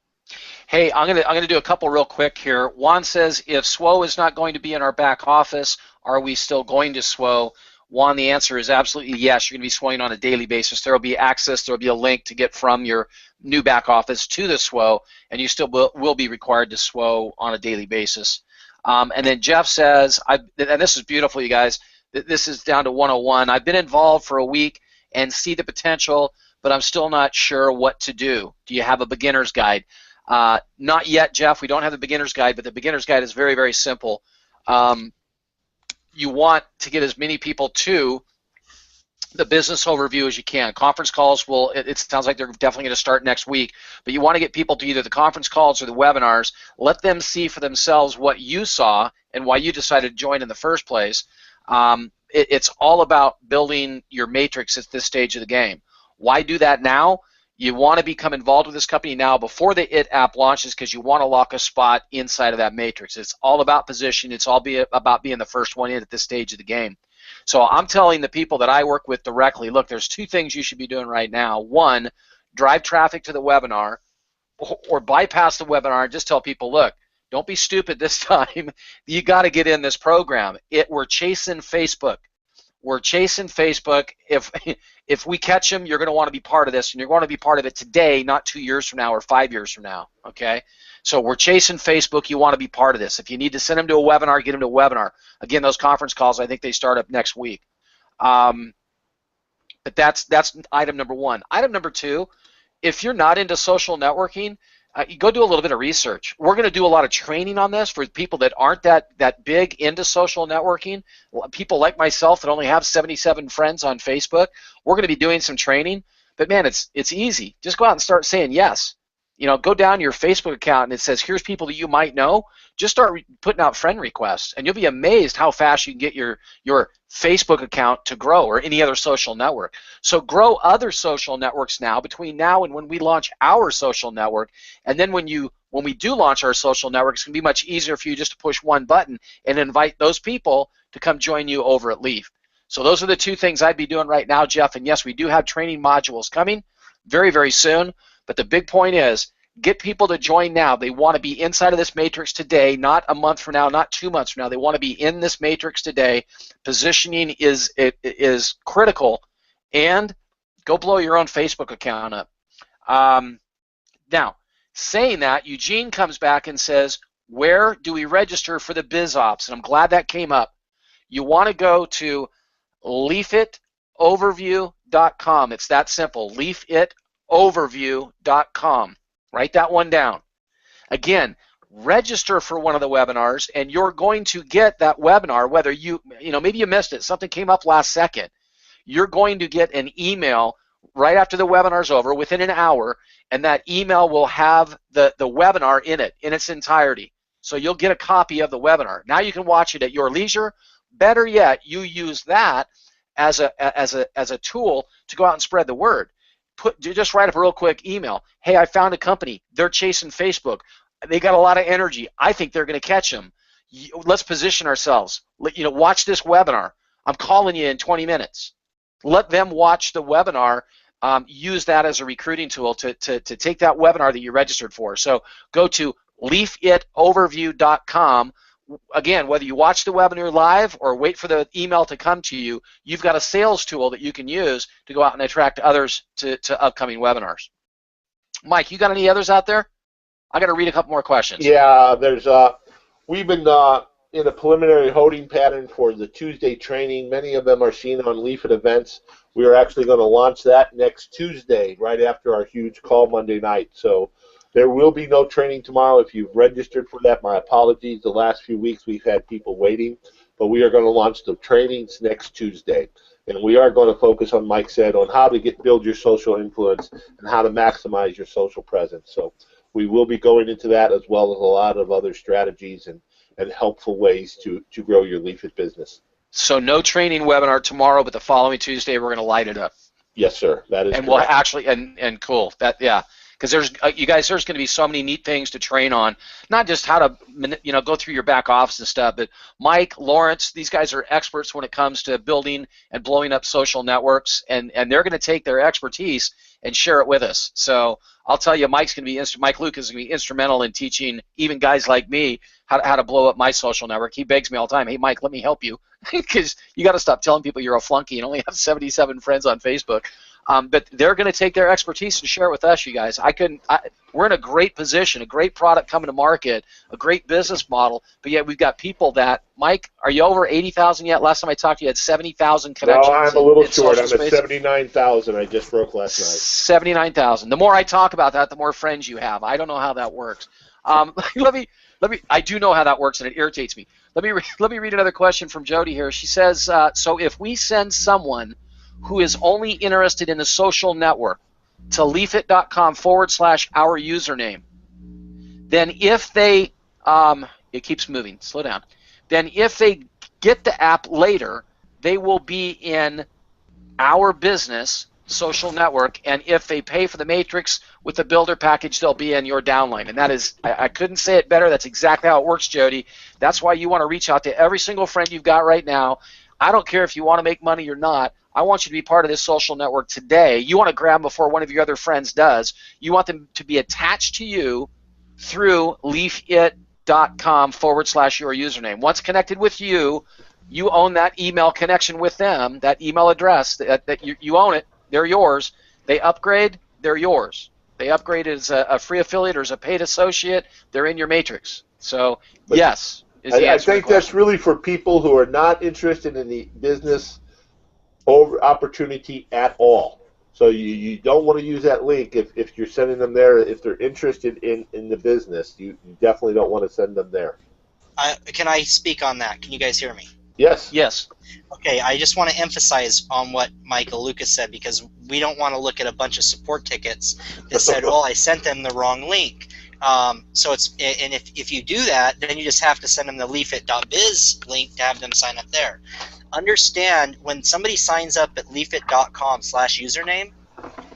Hey, I'm gonna do a couple real quick here. Juan says, if SWO is not going to be in our back office, are we still going to SWO? Juan, the answer is absolutely yes. You're going to be SWOing on a daily basis. There will be access. There will be a link to get from your new back office to the SWO, and you still will be required to SWO on a daily basis. And then Jeff says, and this is beautiful, you guys. This is down to 101. I've been involved for a week and see the potential, but I'm still not sure what to do. Do you have a beginner's guide? Not yet, Jeff. We don't have the beginner's guide, but the beginner's guide is very, very simple. You want to get as many people to the business overview as you can. Conference calls it sounds like they're definitely going to start next week, but you want to get people to either the conference calls or the webinars. Let them see for themselves what you saw and why you decided to join in the first place. It's all about building your matrix at this stage of the game. Why do that now? You want to become involved with this company now before the IT app launches because you want to lock a spot inside of that matrix. It's all about position. It's all about being the first one in at this stage of the game. So I'm telling the people that I work with directly, look, there's two things you should be doing right now. One, drive traffic to the webinar, or bypass the webinar and just tell people, look, don't be stupid this time. You got to get in this program. We're chasing Facebook. We're chasing Facebook. If we catch them, you're going to want to be part of this, and you're going to be part of it today, not 2 years from now or 5 years from now. Okay? So we're chasing Facebook. You want to be part of this. If you need to send them to a webinar, get them to a webinar. Again, those conference calls, I think they start up next week. But that's item number one. Item number two, if you're not into social networking, you go do a little bit of research. We're going to do a lot of training on this for people that aren't that big into social networking. People like myself that only have 77 friends on Facebook. We're going to be doing some training. But man, it's easy. Just go out and start saying yes. Go down your Facebook account and it says, here's people that you might know. Just start putting out friend requests, and you'll be amazed how fast you can get your Facebook account to grow, or any other social network. So grow other social networks now between now and when we launch our social network. And then when we do launch our social network, it's going to be much easier for you just to push one button and invite those people to come join you over at Leaf. So those are the two things I'd be doing right now, Jeff. And yes, we do have training modules coming very, very soon. But the big point is, get people to join now. They want to be inside of this matrix today, not a month from now, not 2 months from now. They want to be in this matrix today. Positioning is critical. And go blow your own Facebook account up. Now, saying that, Eugene comes back and says, where do we register for the BizOps? And I'm glad that came up. You want to go to leafitoverview.com. It's that simple, leafitoverview.com. Write that one down. Again, register for one of the webinars, and you're going to get that webinar, whether maybe you missed it, something came up last second. You're going to get an email right after the webinar's over, within an hour, and that email will have the webinar in it, in its entirety. So you'll get a copy of the webinar. Now you can watch it at your leisure. Better yet, you use that as a tool to go out and spread the word. Just write up a real quick email. Hey, I found a company. They're chasing Facebook. They got a lot of energy. I think they're going to catch them. Let's position ourselves. Watch this webinar. I'm calling you in 20 minutes. Let them watch the webinar. Use that as a recruiting tool to take that webinar that you registered for. So go to leafitoverview.com. Again, whether you watch the webinar live or wait for the email to come to you, you've got a sales tool that you can use to go out and attract others to upcoming webinars. Mike, you got any others out there? I got to read a couple more questions. Yeah, we've been in a preliminary holding pattern for the Tuesday training. Many of them are seen on Leafit events. We are actually going to launch that next Tuesday, right after our huge call Monday night. So there will be no training tomorrow. If you've registered for that, my apologies. The last few weeks we've had people waiting, but we are going to launch the trainings next Tuesday. And we are going to focus, on Mike said, on how to build your social influence and how to maximize your social presence. So we will be going into that, as well as a lot of other strategies and helpful ways to grow your Leafit business. So no training webinar tomorrow, but the following Tuesday we're going to light it up. Yes, sir. That is and correct. We'll actually and cool. Because there's there's going to be so many neat things to train on, not just how to go through your back office and stuff, but Mike, Lawrence, these guys are experts when it comes to building and blowing up social networks, and they're going to take their expertise and share it with us. So I'll tell you, Mike Lucas is going to be instrumental in teaching even guys like me how to blow up my social network. He begs me all the time, hey Mike, let me help you, because you got to stop telling people you're a flunky and only have 77 friends on Facebook. But they're going to take their expertise and share it with us, you guys. We're in a great position, a great product coming to market, a great business model, but yet we've got people that, Mike, are you over 80,000 yet? Last time I talked to you, you had 70,000 connections. No, I'm a little short. I'm at 79,000. I just broke last night. 79,000. The more I talk about that, the more friends you have. I don't know how that works. I do know how that works, and it irritates me. Let me read another question from Jody here. She says, so if we send someone who is only interested in the social network to leafit.com/our username, then if they, it keeps moving, slow down, then if they get the app later, they will be in our business social network, and if they pay for the matrix with the builder package, they'll be in your downline. And that is, I couldn't say it better. That's exactly how it works, Jody. That's why you want to reach out to every single friend you've got right now. I don't care if you want to make money or not. I want you to be part of this social network today. You want to grab them before one of your other friends does. You want them to be attached to you through leafit.com/your username. Once connected with you, you own that email connection with them, that email address, that you own it. They're yours. They upgrade, they're yours. They upgrade as a free affiliate or as a paid associate, they're in your matrix. So, But yes, is the I answer to the think that's question. really for people who are not interested in the business over opportunity at all. So you don't want to use that link if you're sending them there. If they're interested in the business, you definitely don't want to send them there. Can I speak on that? Can you guys hear me? Yes. Yes. Okay, I just want to emphasize on what Michael Lucas said, because we don't want to look at a bunch of support tickets that said, "Well, I sent them the wrong link." So it's, and if you do that, then you just have to send them the leafit.biz link to have them sign up there. Understand, when somebody signs up at leafit.com/username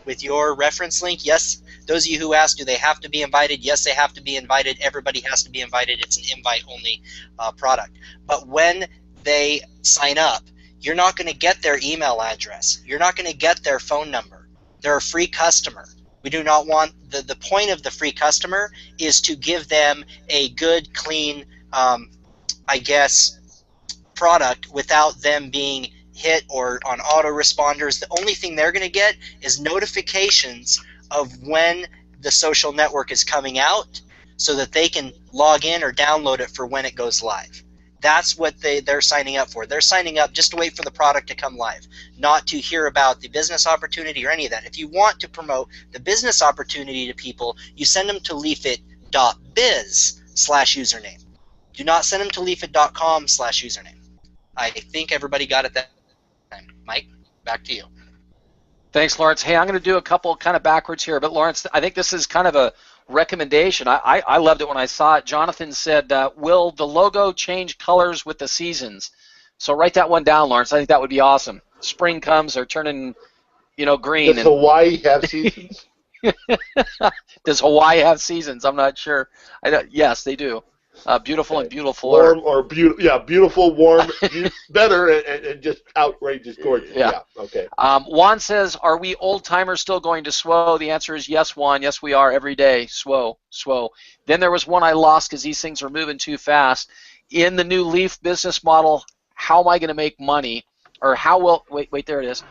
with your reference link, yes, those of you who asked, do they have to be invited? Yes, they have to be invited. Everybody has to be invited. It's an invite-only product. But when they sign up, you're not going to get their email address. You're not going to get their phone number. They're a free customer. We do not want, the point of the free customer is to give them a good, clean, I guess, product without them being hit or on autoresponders. The only thing they're going to get is notifications of when the social network is coming out so that they can log in or download it for when it goes live. That's what they're signing up for. They're signing up just to wait for the product to come live, not to hear about the business opportunity or any of that. If you want to promote the business opportunity to people, you send them to leafit.biz/username. Do not send them to leafit.com/username. I think everybody got it that time. Mike, back to you. Thanks, Lawrence. Hey, I'm going to do a couple kind of backwards here, but Lawrence, I think this is kind of a recommendation. I loved it when I saw it. Jonathan said, will the logo change colors with the seasons? So write that one down, Lawrence. I think that would be awesome. Spring comes, they're turning, green. Does Hawaii have seasons? Does Hawaii have seasons? I'm not sure. Yes, they do. Beautiful and beautiful. Warm or beautiful? Yeah, beautiful, warm, better, and just outrageous, gorgeous. Yeah. Okay. Juan says, "Are we old timers still going to SWO?" The answer is yes, Juan. Yes, we are every day. SWO. Then there was one I lost because these things are moving too fast. In the new Leaf business model, how am I going to make money? Or how will? Wait, there it is.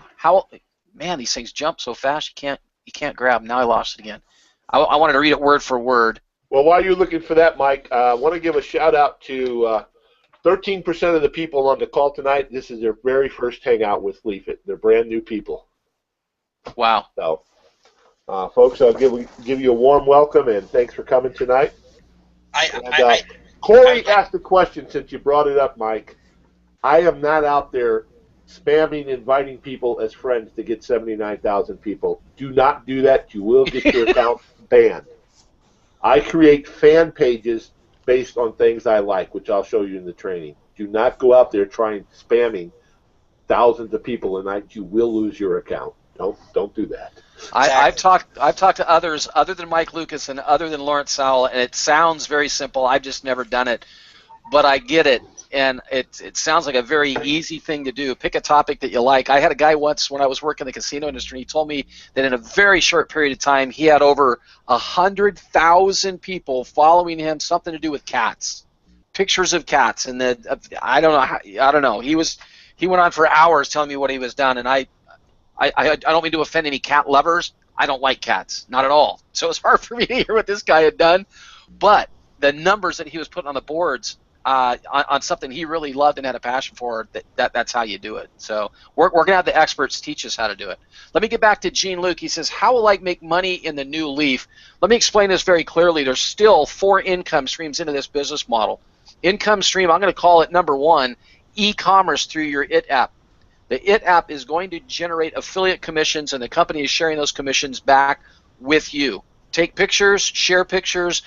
Man, these things jump so fast you can't grab. Now I lost it again. I wanted to read it word for word. Well, while you're looking for that, Mike, I want to give a shout out to 13% of the people on the call tonight. This is their very first hangout with Leafit. They're brand new people. Wow. So, folks, I'll give you a warm welcome and thanks for coming tonight. Corey asked a question since you brought it up, Mike. I am not out there spamming, inviting people as friends to get 79,000 people. Do not do that. You will get your account banned. I create fan pages based on things I like, which I'll show you in the training. Do not go out there trying spamming thousands of people a night. You will lose your account. Don't do that. I've talked to others other than Mike Lucas and other than Lawrence Sowell, and it sounds very simple. I've just never done it, but I get it, and it sounds like a very easy thing to do. Pick a topic that you like. I had a guy once when I was working in the casino industry, and he told me that in a very short period of time he had over 100,000 people following him, something to do with cats, pictures of cats, and I don't know. He went on for hours telling me what he was done, and I don't mean to offend any cat lovers. I don't like cats, not at all. So it's hard for me to hear what this guy had done, but the numbers that he was putting on the boards on something he really loved and had a passion for, that's how you do it. So we're going to have the experts teach us how to do it. Let me get back to Gene Luke. He says, how will I make money in the new Leaf? Let me explain this very clearly. There's still 4 income streams into this business model. Income stream, I'm going to call it number 1, e-commerce through your IT app. The IT app is going to generate affiliate commissions, and the company is sharing those commissions back with you. Take pictures, share pictures,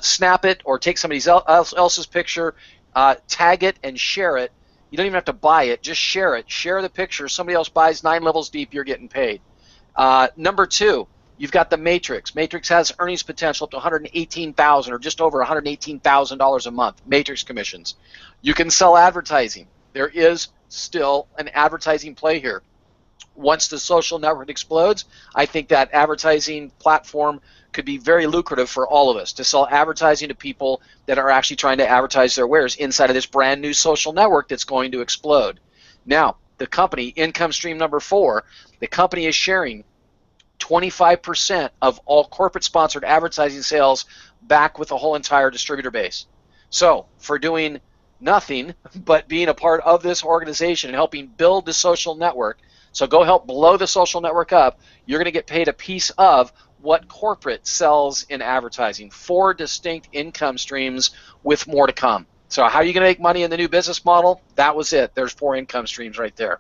snap it, or take somebody else's picture, tag it, and share it. You don't even have to buy it. Just share it. Share the picture. Somebody else buys 9 levels deep, you're getting paid. Number 2, you've got the Matrix. Matrix has earnings potential up to $118,000 or just over $118,000 a month, Matrix commissions. You can sell advertising. There is still an advertising play here. Once the social network explodes, I think that advertising platform could be very lucrative for all of us to sell advertising to people that are actually trying to advertise their wares inside of this brand new social network that's going to explode. Now, the company, income stream number 4, the company is sharing 25% of all corporate sponsored advertising sales back with the whole entire distributor base. So for doing nothing but being a part of this organization and helping build the social network, so go help blow the social network up, you're going to get paid a piece of what corporate sells in advertising. 4 distinct income streams with more to come. So how are you going to make money in the new business model? That was it. There's 4 income streams right there.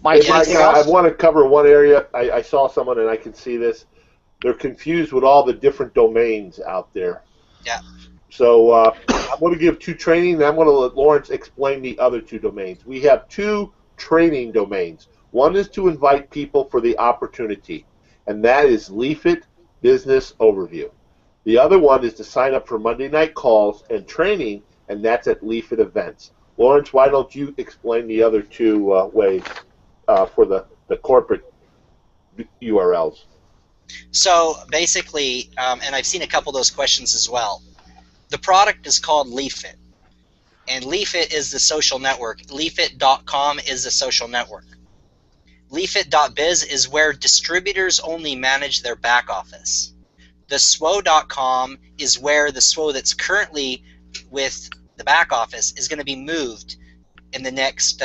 Mike, Hey, Mike, anything else? I want to cover one area. I saw someone, and I can see this. They're confused with all the different domains out there. Yeah. So I'm going to give 2 training, and I'm going to let Lawrence explain the other 2 domains. We have 2 training domains. One is to invite people for the opportunity, and that is Leafit Business Overview. The other one is to sign up for Monday night calls and training, and that's at Leafit Events. Lawrence, why don't you explain the other 2 ways for the corporate URLs? So basically, and I've seen a couple of those questions as well. The product is called Leafit, and Leafit is the social network. Leafit.com is the social network. Leafit.biz is where distributors only manage their back office. The SWO.com is where the SWO that's currently with the back office is going to be moved in the next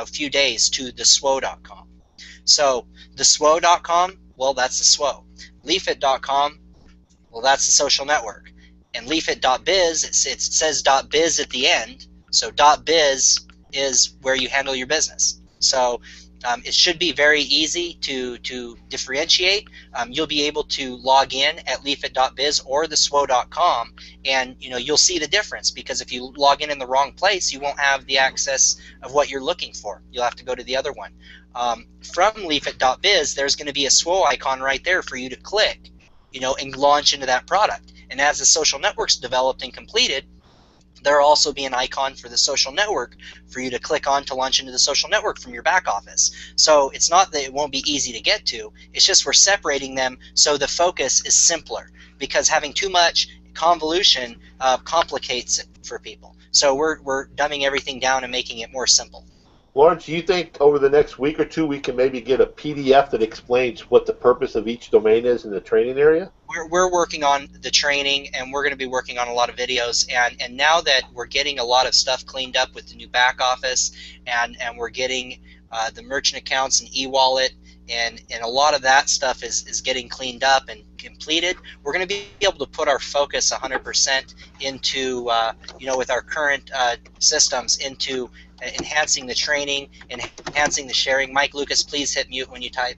few days to the SWO.com. So the SWO.com, well, that's the SWO. Leafit.com, well, that's the social network. And Leafit.biz, it says .biz at the end, so .biz is where you handle your business. So it should be very easy to differentiate. You'll be able to log in at Leafit.biz or the SWO.com, and you'll see the difference, because if you log in the wrong place, you won't have the access of what you're looking for. You'll have to go to the other one. From Leafit.biz, there's going to be a SWO icon right there for you to click, and launch into that product. And as the social network's developed and completed, there'll also be an icon for the social network for you to click on to launch into the social network from your back office. So it's not that it won't be easy to get to, it's just we're separating them so the focus is simpler, because having too much convolution complicates it for people. So we're dumbing everything down and making it more simple. Lawrence, do you think over the next week or 2 we can maybe get a PDF that explains what the purpose of each domain is in the training area? We're working on the training, and we're going to be working on a lot of videos. And now that we're getting a lot of stuff cleaned up with the new back office, and we're getting the merchant accounts and e-wallet, and a lot of that stuff is getting cleaned up and completed, we're going to be able to put our focus 100% into, with our current systems, into enhancing the training, enhancing the sharing. Mike Lucas, please hit mute when you type.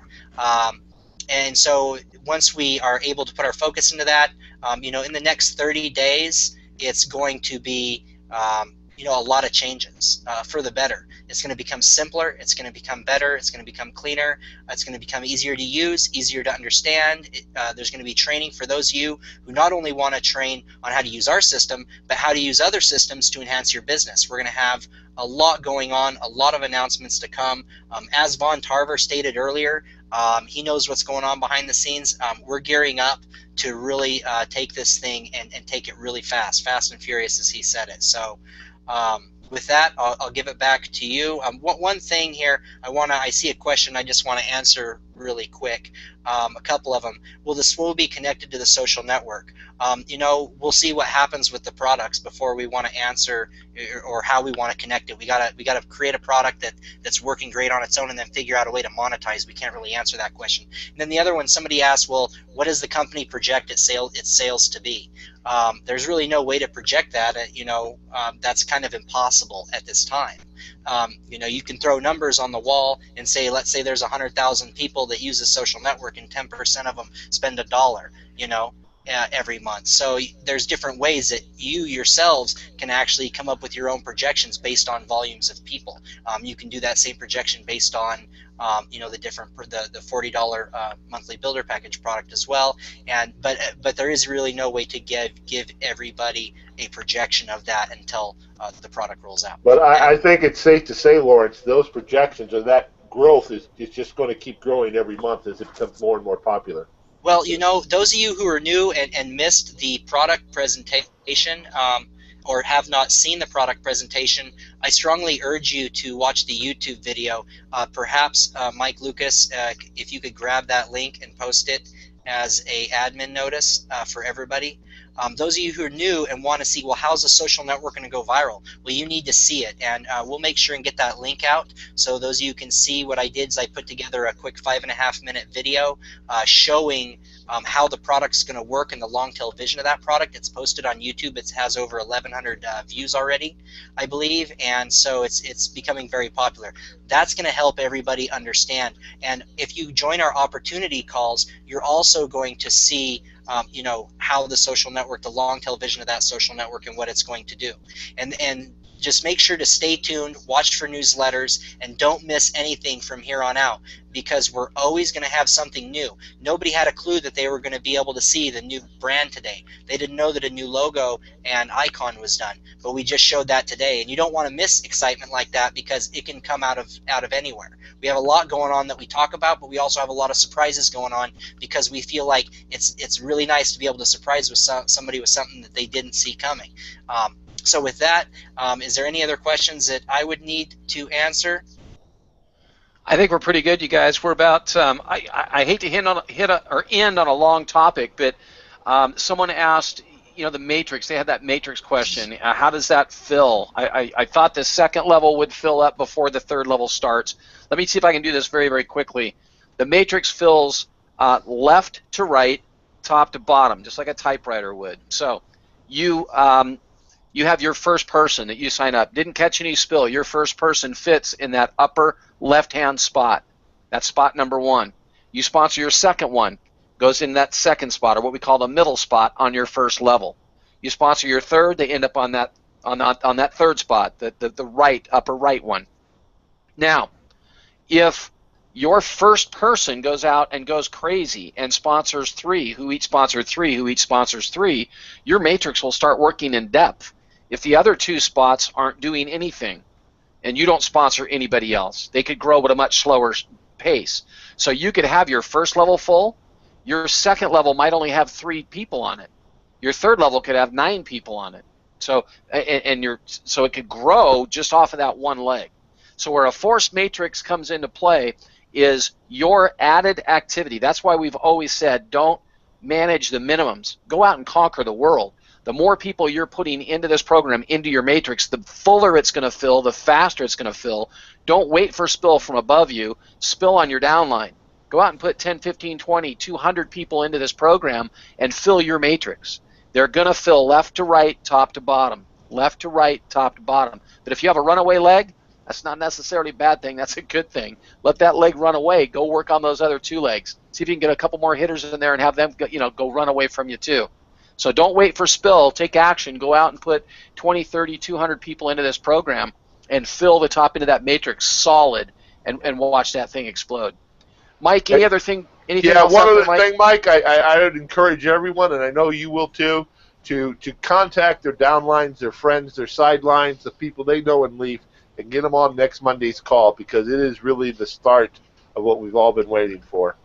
And so once we are able to put our focus into that, in the next 30 days, it's going to be, a lot of changes for the better. It's going to become simpler. It's going to become better. It's going to become cleaner. It's going to become easier to use, easier to understand. There's going to be training for those of you who not only want to train on how to use our system, but how to use other systems to enhance your business. We're going to have a lot going on, a lot of announcements to come. As Von Tarver stated earlier, he knows what's going on behind the scenes. We're gearing up to really take this thing and take it really fast and furious, as he said it. So with that, I'll give it back to you. One thing here, I see a question I just want to answer really quick. A couple of them. Will the SWO be connected to the social network? We'll see what happens with the products before we want to answer or how we want to connect it. We gotta create a product that's working great on its own, and then figure out a way to monetize. We can't really answer that question. And then the other one, somebody asked, well, what does the company project its sales to be? There's really no way to project that. That's kind of impossible at this time. You can throw numbers on the wall and say, let's say there's 100,000 people that use a social network, and 10% of them spend $1. every month. So there's different ways that you yourselves can actually come up with your own projections based on volumes of people. You can do that same projection based on the $40 monthly builder package product as well. And but there is really no way to give everybody a projection of that until the product rolls out. But I think it's safe to say, Lawrence, those projections or that growth is just going to keep growing every month as it becomes more and more popular. Well, those of you who are new and missed the product presentation or have not seen the product presentation, I strongly urge you to watch the YouTube video. Perhaps, Mike Lucas, if you could grab that link and post it as a admin notice for everybody. Those of you who are new and want to see, well, how's a social network going to go viral? Well, you need to see it, and we'll make sure and get that link out so those of you can see. What I did is I put together a quick 5.5-minute video showing how the product's going to work and the long-tail vision of that product. It's posted on YouTube. It has over 1,100 views already, I believe, and so it's becoming very popular. That's going to help everybody understand. And if you join our opportunity calls, you're also going to see how the social network, the long-tail vision of that social network and what it's going to do. And just make sure to stay tuned, watch for newsletters, and don't miss anything from here on out, because we're always going to have something new. Nobody had a clue that they were going to be able to see the new brand today. They didn't know that a new logo and icon was done, but we just showed that today. And you don't want to miss excitement like that, because it can come out of anywhere. We have a lot going on that we talk about, but we also have a lot of surprises going on, because we feel like it's really nice to be able to surprise with somebody with something that they didn't see coming. So with that, is there any other questions that I would need to answer? I think we're pretty good, you guys. We're about. I hate to end on a long topic, but someone asked, the matrix. They had that matrix question. How does that fill? I thought the second level would fill up before the third level starts. Let me see if I can do this very, very quickly. The matrix fills left to right, top to bottom, just like a typewriter would. So you have your first person that you sign up. Didn't catch any spill. Your first person fits in that upper left-hand spot. That's spot number 1. You sponsor your second one. Goes in that second spot, or what we call the middle spot on your first level. You sponsor your third. They end up on that third spot, the right, upper right one. Now, if your first person goes out and goes crazy and sponsors 3, who each sponsor 3, who each sponsors 3, your matrix will start working in depth. If the other 2 spots aren't doing anything and you don't sponsor anybody else, they could grow at a much slower pace. So you could have your first level full, your second level might only have 3 people on it. Your third level could have 9 people on it. So so it could grow just off of that one leg. So where a force matrix comes into play is your added activity. That's why we've always said don't manage the minimums. Go out and conquer the world. The more people you're putting into this program, into your matrix, the fuller it's going to fill, the faster it's going to fill. Don't wait for spill from above you. Spill on your downline. Go out and put 10, 15, 20, 200 people into this program and fill your matrix. They're going to fill left to right, top to bottom. Left to right, top to bottom. But if you have a runaway leg, that's not necessarily a bad thing. That's a good thing. Let that leg run away. Go work on those other 2 legs. See if you can get a couple more hitters in there and have them go run away from you too. So don't wait for spill. Take action. Go out and put 20, 30, 200 people into this program and fill the top end of that matrix solid and watch that thing explode. Mike, any other thing? Anything yeah, else one other Mike? thing, Mike, I would encourage everyone, and I know you will too, to contact their downlines, their friends, their sidelines, the people they know in Leaf, and get them on next Monday's call, because it is really the start of what we've all been waiting for.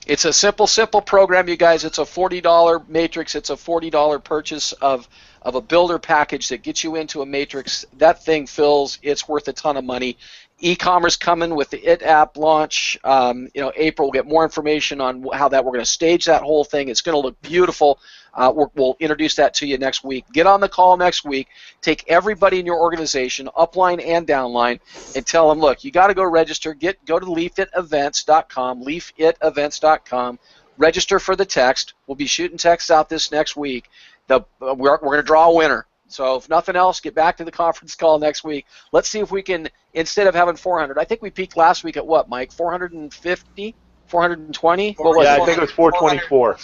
It's a simple program, you guys. It's a $40 matrix. It's a $40 purchase of a builder package that gets you into a matrix. That thing fills. It's worth a ton of money. E-commerce coming with the IT app launch. April, we'll get more information on how we're going to stage that whole thing. It's going to look beautiful. We'll introduce that to you next week. Get on the call next week. Take everybody in your organization, upline and downline, and tell them, look, you got to go register. Go to leafitevents.com, leafitevents.com. Register for the text. We'll be shooting texts out this next week. We're going to draw a winner. So if nothing else, get back to the conference call next week. Let's see if we can, instead of having 400, I think we peaked last week at what, Mike? 450? 420? What was Yeah, it? I think it was 424.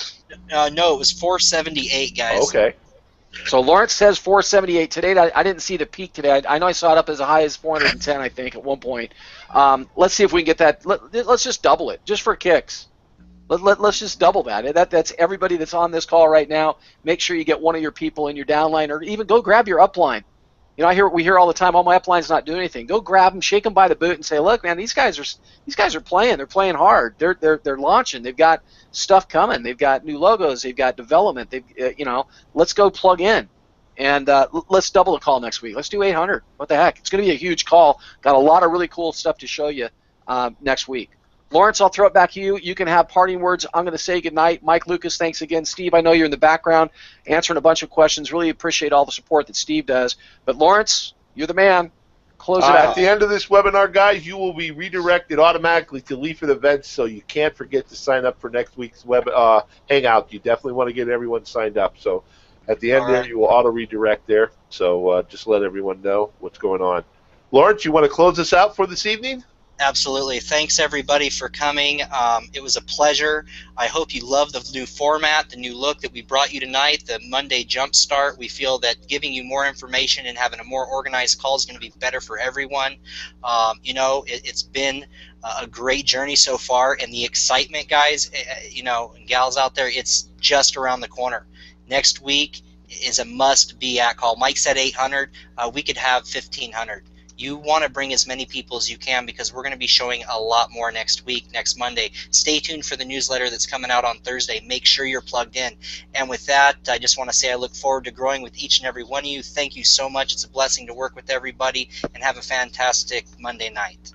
No, it was 478, guys. Okay. So Lawrence says 478 today. I didn't see the peak today. I know I saw it up as high as 410, I think, at one point. Let's see if we can get that. Let's just double it, just for kicks. Let's just double that. That's everybody that's on this call right now. Make sure you get one of your people in your downline, or even go grab your upline. You know, we hear all the time, "Oh, my upline's not doing anything." Go grab them, shake them by the boot, and say, "Look, man, these guys are playing. They're playing hard. They're launching. They've got stuff coming. They've got new logos. They've got development. Let's go plug in, and let's double the call next week. Let's do 800. What the heck? It's going to be a huge call. Got a lot of really cool stuff to show you next week." Lawrence, I'll throw it back to you. You can have parting words. I'm going to say goodnight. Mike Lucas, thanks again. Steve, I know you're in the background answering a bunch of questions. Really appreciate all the support that Steve does. But Lawrence, you're the man. Close it out. At the end of this webinar, guys, you will be redirected automatically to Leafit events, so you can't forget to sign up for next week's hangout. You definitely want to get everyone signed up. So at the end there, you will auto-redirect there. So just let everyone know what's going on. Lawrence, you want to close us out for this evening? Absolutely. Thanks, everybody, for coming. It was a pleasure. I hope you love the new format, the new look that we brought you tonight, the Monday Jumpstart. We feel that giving you more information and having a more organized call is going to be better for everyone. It's been a great journey so far, and the excitement, guys, and gals out there, it's just around the corner. Next week is a must-be at call. Mike said 800. We could have 1,500. You want to bring as many people as you can, because we're going to be showing a lot more next week, next Monday. Stay tuned for the newsletter that's coming out on Thursday. Make sure you're plugged in. And with that, I just want to say I look forward to growing with each and every one of you. Thank you so much. It's a blessing to work with everybody, and have a fantastic Monday night.